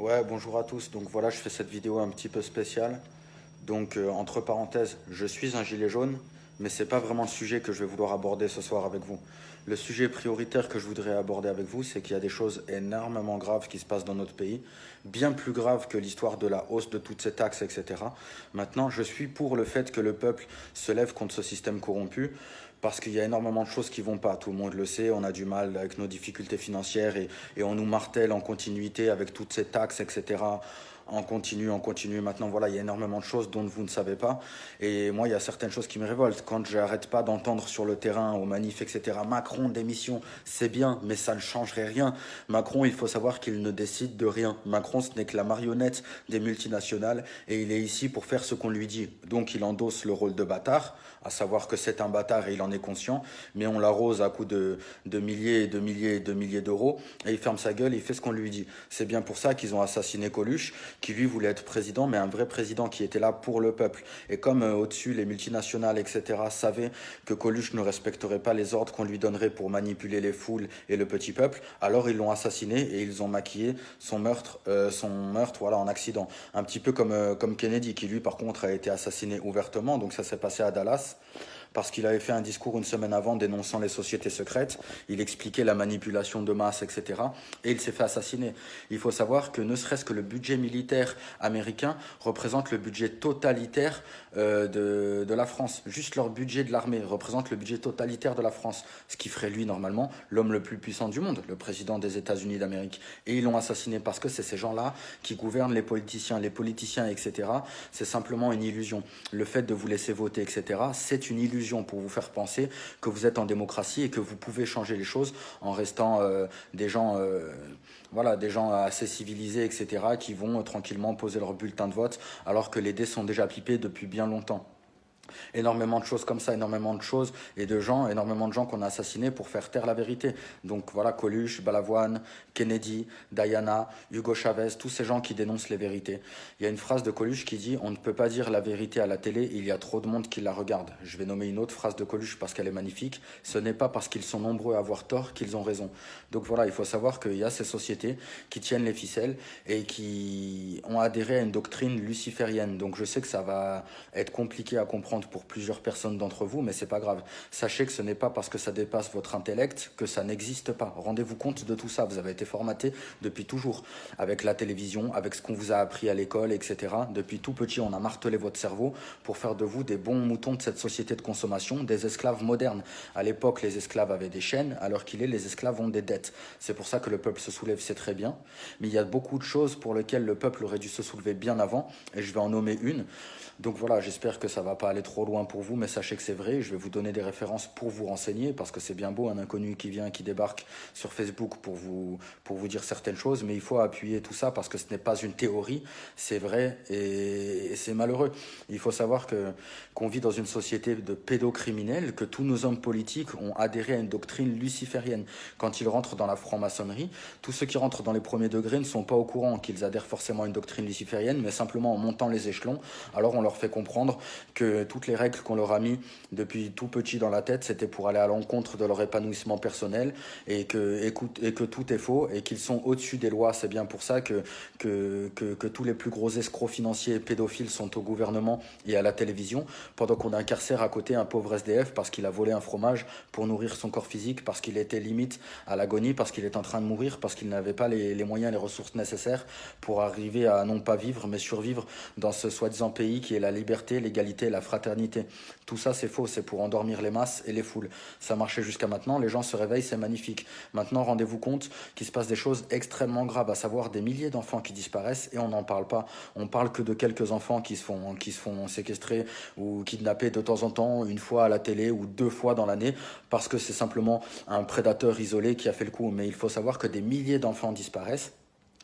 Ouais, bonjour à tous. Donc voilà, je fais cette vidéo un petit peu spéciale. Donc entre parenthèses, je suis un gilet jaune, mais c'est pas vraiment le sujet que je vais vouloir aborder ce soir avec vous. Le sujet prioritaire que je voudrais aborder avec vous, c'est qu'il y a des choses énormément graves qui se passent dans notre pays, bien plus graves que l'histoire de la hausse de toutes ces taxes, etc. Maintenant, je suis pour le fait que le peuple se lève contre ce système corrompu, parce qu'il y a énormément de choses qui vont pas. Tout le monde le sait, on a du mal avec nos difficultés financières et on nous martèle en continuité avec toutes ces taxes, etc. En continu, en continu. Maintenant, voilà, il y a énormément de choses dont vous ne savez pas. Et moi, il y a certaines choses qui me révoltent. Quand j'arrête pas d'entendre sur le terrain, aux manifs, etc., Macron, démission, c'est bien, mais ça ne changerait rien. Macron, il faut savoir qu'il ne décide de rien. Macron, ce n'est que la marionnette des multinationales et il est ici pour faire ce qu'on lui dit. Donc, il endosse le rôle de bâtard, à savoir que c'est un bâtard et il en est conscient, mais on l'arrose à coups de milliers et de milliers et de milliers d'euros et il ferme sa gueule et il fait ce qu'on lui dit. C'est bien pour ça qu'ils ont assassiné Coluche, qui lui voulait être président, mais un vrai président qui était là pour le peuple. Et comme au-dessus, les multinationales, etc., savaient que Coluche ne respecterait pas les ordres qu'on lui donnerait pour manipuler les foules et le petit peuple, alors ils l'ont assassiné et ils ont maquillé son meurtre voilà, en accident. Un petit peu comme Kennedy, qui lui, par contre, a été assassiné ouvertement, donc ça s'est passé à Dallas parce qu'il avait fait un discours une semaine avant dénonçant les sociétés secrètes. Il expliquait la manipulation de masse, etc. Et il s'est fait assassiner. Il faut savoir que ne serait-ce que le budget militaire américain représente le budget totalitaire de la France. Juste leur budget de l'armée représente le budget totalitaire de la France. Ce qui ferait lui, normalement, l'homme le plus puissant du monde, le président des États-Unis d'Amérique. Et ils l'ont assassiné parce que c'est ces gens-là qui gouvernent les politiciens. Les politiciens, etc., c'est simplement une illusion. Le fait de vous laisser voter, etc., c'est une illusion pour vous faire penser que vous êtes en démocratie et que vous pouvez changer les choses en restant des gens, voilà, des gens assez civilisés, etc., qui vont tranquillement poser leur bulletin de vote alors que les dés sont déjà pipés depuis bien longtemps. Énormément de choses comme ça, énormément de choses et de gens, énormément de gens qu'on a assassinés pour faire taire la vérité. Donc voilà, Coluche, Balavoine, Kennedy, Diana, Hugo Chavez, tous ces gens qui dénoncent les vérités. Il y a une phrase de Coluche qui dit: on ne peut pas dire la vérité à la télé, il y a trop de monde qui la regarde. Je vais nommer une autre phrase de Coluche parce qu'elle est magnifique: ce n'est pas parce qu'ils sont nombreux à avoir tort qu'ils ont raison. Donc voilà, il faut savoir qu'il y a ces sociétés qui tiennent les ficelles et qui ont adhéré à une doctrine luciférienne. Donc je sais que ça va être compliqué à comprendre pour plusieurs personnes d'entre vous, mais c'est pas grave. Sachez que ce n'est pas parce que ça dépasse votre intellect que ça n'existe pas. Rendez-vous compte de tout ça. Vous avez été formaté depuis toujours, avec la télévision, avec ce qu'on vous a appris à l'école, etc. Depuis tout petit, on a martelé votre cerveau pour faire de vous des bons moutons de cette société de consommation, des esclaves modernes. À l'époque, les esclaves avaient des chaînes, alors qu'il est, les esclaves ont des dettes. C'est pour ça que le peuple se soulève, c'est très bien. Mais il y a beaucoup de choses pour lesquelles le peuple aurait dû se soulever bien avant, et je vais en nommer une. Donc voilà, j'espère que ça va pas aller trop loin pour vous, mais sachez que c'est vrai. Je vais vous donner des références pour vous renseigner, parce que c'est bien beau un inconnu qui vient, qui débarque sur Facebook pour vous dire certaines choses, mais il faut appuyer tout ça parce que ce n'est pas une théorie, c'est vrai et c'est malheureux. Il faut savoir qu'on vit dans une société de pédocriminels, que tous nos hommes politiques ont adhéré à une doctrine luciférienne. Quand ils rentrent dans la franc-maçonnerie, tous ceux qui rentrent dans les premiers degrés ne sont pas au courant qu'ils adhèrent forcément à une doctrine luciférienne, mais simplement en montant les échelons, alors on leur fait comprendre que toutes les règles qu'on leur a mis depuis tout petit dans la tête, c'était pour aller à l'encontre de leur épanouissement personnel et que tout est faux et qu'ils sont au-dessus des lois. C'est bien pour ça que tous les plus gros escrocs financiers et pédophiles sont au gouvernement et à la télévision, pendant qu'on incarcère à côté un pauvre SDF parce qu'il a volé un fromage pour nourrir son corps physique, parce qu'il était limite à l'agonie, parce qu'il est en train de mourir, parce qu'il n'avait pas les moyens, les ressources nécessaires pour arriver à non pas vivre, mais survivre dans ce soi-disant pays qui est la liberté, l'égalité et la fraternité. Tout ça, c'est faux, c'est pour endormir les masses et les foules. Ça marchait jusqu'à maintenant, les gens se réveillent, c'est magnifique. Maintenant, rendez-vous compte qu'il se passe des choses extrêmement graves, à savoir des milliers d'enfants qui disparaissent et on n'en parle pas. On parle que de quelques enfants qui se font séquestrer ou kidnapper de temps en temps, une fois à la télé ou deux fois dans l'année, parce que c'est simplement un prédateur isolé qui a fait le coup. Mais il faut savoir que des milliers d'enfants disparaissent.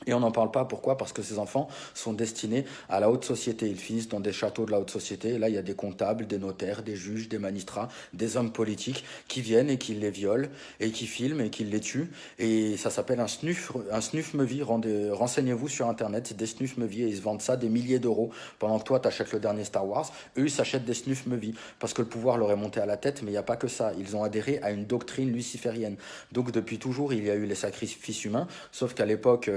Et on n'en parle pas, pourquoi? Parce que ces enfants sont destinés à la haute société. Ils finissent dans des châteaux de la haute société. Et là, il y a des comptables, des notaires, des juges, des magistrats, des hommes politiques qui viennent et qui les violent, et qui filment et qui les tuent. Et ça s'appelle un snuff movie. Renseignez-vous sur Internet, des snuff movies, et ils se vendent ça des milliers d'euros. Pendant que toi, tu achètes le dernier Star Wars, eux, ils s'achètent des snuff movies. Parce que le pouvoir leur est monté à la tête, mais il n'y a pas que ça. Ils ont adhéré à une doctrine luciférienne. Donc, depuis toujours, il y a eu les sacrifices humains, sauf qu'à l'époque...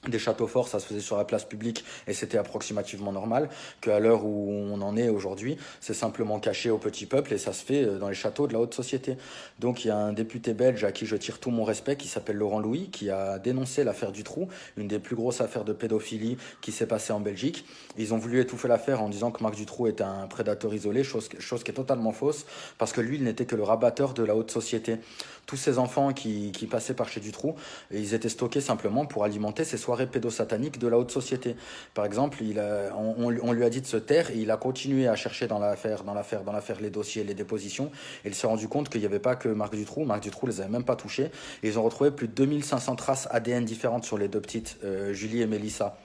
des châteaux forts, ça se faisait sur la place publique et c'était approximativement normal, qu'à l'heure où on en est aujourd'hui, c'est simplement caché au petit peuple et ça se fait dans les châteaux de la haute société. Donc il y a un député belge à qui je tire tout mon respect, qui s'appelle Laurent Louis, qui a dénoncé l'affaire Dutroux, une des plus grosses affaires de pédophilie qui s'est passée en Belgique. Ils ont voulu étouffer l'affaire en disant que Marc Dutroux était un prédateur isolé, chose qui est totalement fausse, parce que lui, il n'était que le rabatteur de la haute société. Tous ces enfants qui passaient par chez Dutroux, ils étaient stockés simplement pour alimenter ces soirées pédosataniques de la haute société. Par exemple, on lui a dit de se taire et il a continué à chercher dans l'affaire, les dossiers, les dépositions. Et il s'est rendu compte qu'il n'y avait pas que Marc Dutroux. Marc Dutroux les avait même pas touchés. Et ils ont retrouvé plus de 2500 traces ADN différentes sur les deux petites, Julie et Mélissa.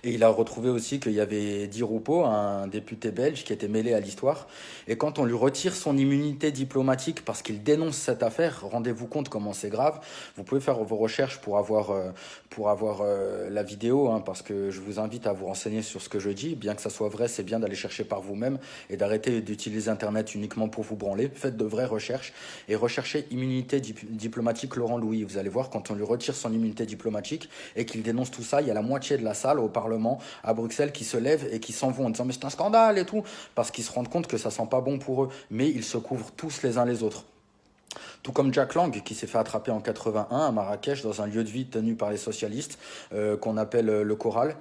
Et il a retrouvé aussi qu'il y avait Di Rupo, un député belge, qui était mêlé à l'histoire. Et quand on lui retire son immunité diplomatique parce qu'il dénonce cette affaire, rendez-vous compte comment c'est grave. Vous pouvez faire vos recherches pour avoir la vidéo, hein, parce que je vous invite à vous renseigner sur ce que je dis. Bien que ça soit vrai, c'est bien d'aller chercher par vous-même et d'arrêter d'utiliser Internet uniquement pour vous branler. Faites de vraies recherches et recherchez immunité diplomatique Laurent Louis. Vous allez voir, quand on lui retire son immunité diplomatique et qu'il dénonce tout ça, il y a la moitié de la salle au Parlement à Bruxelles qui se lèvent et qui s'en vont en disant mais c'est un scandale et tout, parce qu'ils se rendent compte que ça sent pas bon pour eux, mais ils se couvrent tous les uns les autres. Tout comme Jack Lang qui s'est fait attraper en 81 à Marrakech dans un lieu de vie tenu par les socialistes qu'on appelle le Coral.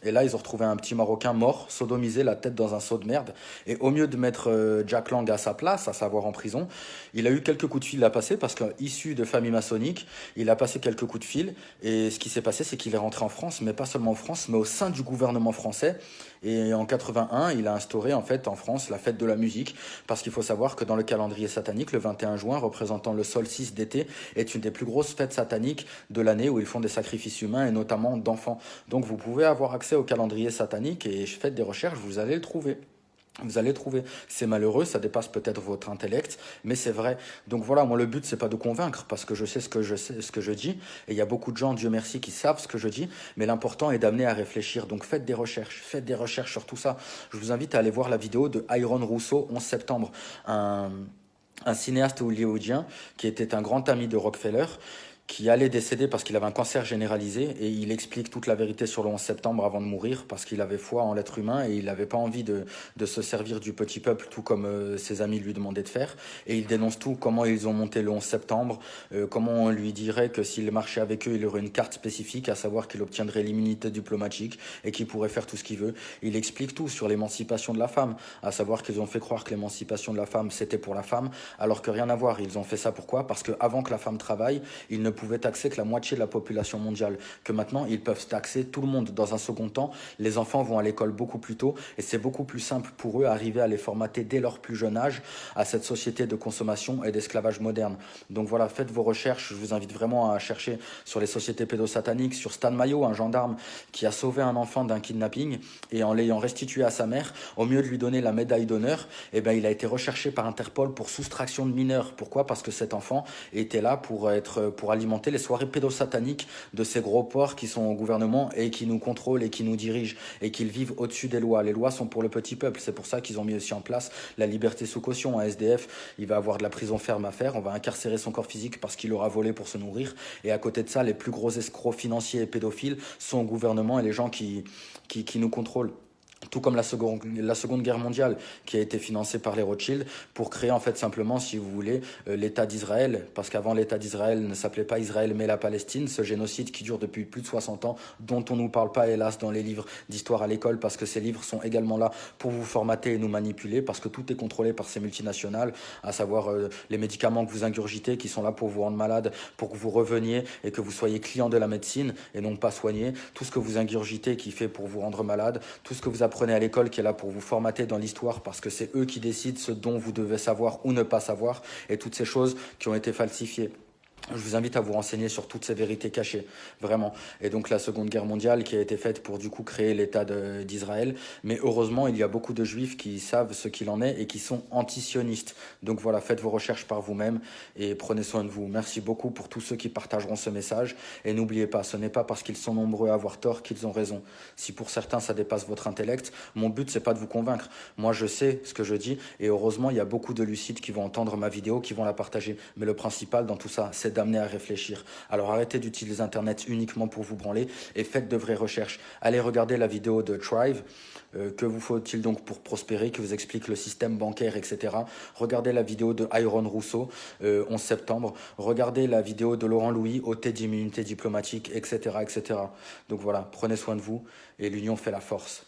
Et là, ils ont retrouvé un petit Marocain mort, sodomisé, la tête dans un seau de merde. Et au mieux de mettre Jack Lang à sa place, à savoir en prison, il a eu quelques coups de fil à passer parce qu'issu de famille maçonnique, il a passé quelques coups de fil. Et ce qui s'est passé, c'est qu'il est rentré en France, mais pas seulement en France, mais au sein du gouvernement français. Et en 81, il a instauré en fait en France la fête de la musique, parce qu'il faut savoir que dans le calendrier satanique, le 21 juin, représentant le solstice d'été, est une des plus grosses fêtes sataniques de l'année où ils font des sacrifices humains et notamment d'enfants. Donc vous pouvez avoir accès au calendrier satanique et faites des recherches, vous allez le trouver. Vous allez trouver. C'est malheureux, ça dépasse peut-être votre intellect, mais c'est vrai. Donc voilà, moi le but c'est pas de convaincre parce que je sais, ce que je dis, et il y a beaucoup de gens, Dieu merci, qui savent ce que je dis, mais l'important est d'amener à réfléchir. Donc faites des recherches sur tout ça. Je vous invite à aller voir la vidéo de Iron Rousseau, 11 septembre, un cinéaste hollywoodien qui était un grand ami de Rockefeller, qui allait décéder parce qu'il avait un cancer généralisé et il explique toute la vérité sur le 11 septembre avant de mourir parce qu'il avait foi en l'être humain et il n'avait pas envie de se servir du petit peuple tout comme ses amis lui demandaient de faire, et il dénonce tout, comment ils ont monté le 11 septembre, comment on lui dirait que s'il marchait avec eux il aurait une carte spécifique, à savoir qu'il obtiendrait l'immunité diplomatique et qu'il pourrait faire tout ce qu'il veut. Il explique tout sur l'émancipation de la femme, à savoir qu'ils ont fait croire que l'émancipation de la femme c'était pour la femme alors que rien à voir. Ils ont fait ça pourquoi? Parce qu'avant que la femme travaille, ils ne pouvaient taxer que la moitié de la population mondiale, que maintenant ils peuvent taxer tout le monde. Dans un second temps, les enfants vont à l'école beaucoup plus tôt et c'est beaucoup plus simple pour eux d'arriver à les formater dès leur plus jeune âge à cette société de consommation et d'esclavage moderne. Donc voilà, faites vos recherches, je vous invite vraiment à chercher sur les sociétés pédosataniques, sur Stan Mayo, un gendarme qui a sauvé un enfant d'un kidnapping et en l'ayant restitué à sa mère, au mieux de lui donner la médaille d'honneur, eh ben, il a été recherché par Interpol pour soustraction de mineurs. Pourquoi? Parce que cet enfant était là pour alimenter les soirées pédosataniques de ces gros porcs qui sont au gouvernement et qui nous contrôlent et qui nous dirigent et qu'ils vivent au-dessus des lois. Les lois sont pour le petit peuple, c'est pour ça qu'ils ont mis aussi en place la liberté sous caution. Un SDF, il va avoir de la prison ferme à faire, on va incarcérer son corps physique parce qu'il aura volé pour se nourrir, et à côté de ça, les plus gros escrocs financiers et pédophiles sont au gouvernement et les gens qui nous contrôlent. Tout comme la seconde Guerre mondiale qui a été financée par les Rothschild pour créer en fait simplement, si vous voulez, l'État d'Israël, parce qu'avant l'État d'Israël ne s'appelait pas Israël mais la Palestine, ce génocide qui dure depuis plus de 60 ans, dont on ne nous parle pas hélas dans les livres d'histoire à l'école, parce que ces livres sont également là pour vous formater et nous manipuler, parce que tout est contrôlé par ces multinationales, à savoir les médicaments que vous ingurgitez qui sont là pour vous rendre malade, pour que vous reveniez et que vous soyez client de la médecine et non pas soigné, tout ce que vous ingurgitez qui fait pour vous rendre malade, tout ce que vous apprenez à l'école qui est là pour vous formater dans l'histoire parce que c'est eux qui décident ce dont vous devez savoir ou ne pas savoir, et toutes ces choses qui ont été falsifiées. Je vous invite à vous renseigner sur toutes ces vérités cachées, vraiment. Et donc la Seconde Guerre mondiale qui a été faite pour du coup créer l'État d'Israël. Mais heureusement, il y a beaucoup de juifs qui savent ce qu'il en est et qui sont antisionistes. Donc voilà, faites vos recherches par vous-même et prenez soin de vous. Merci beaucoup pour tous ceux qui partageront ce message. Et n'oubliez pas, ce n'est pas parce qu'ils sont nombreux à avoir tort qu'ils ont raison. Si pour certains ça dépasse votre intellect, mon but c'est pas de vous convaincre. Moi je sais ce que je dis et heureusement il y a beaucoup de lucides qui vont entendre ma vidéo, qui vont la partager. Mais le principal dans tout ça, c'est c'est d'amener à réfléchir. Alors arrêtez d'utiliser Internet uniquement pour vous branler et faites de vraies recherches. Allez regarder la vidéo de Thrive, que vous faut-il donc pour prospérer, qui vous explique le système bancaire, etc. Regardez la vidéo de Iron Rousseau, 11 septembre. Regardez la vidéo de Laurent Louis, OT d'immunité diplomatique, etc., etc. Donc voilà, prenez soin de vous et l'union fait la force.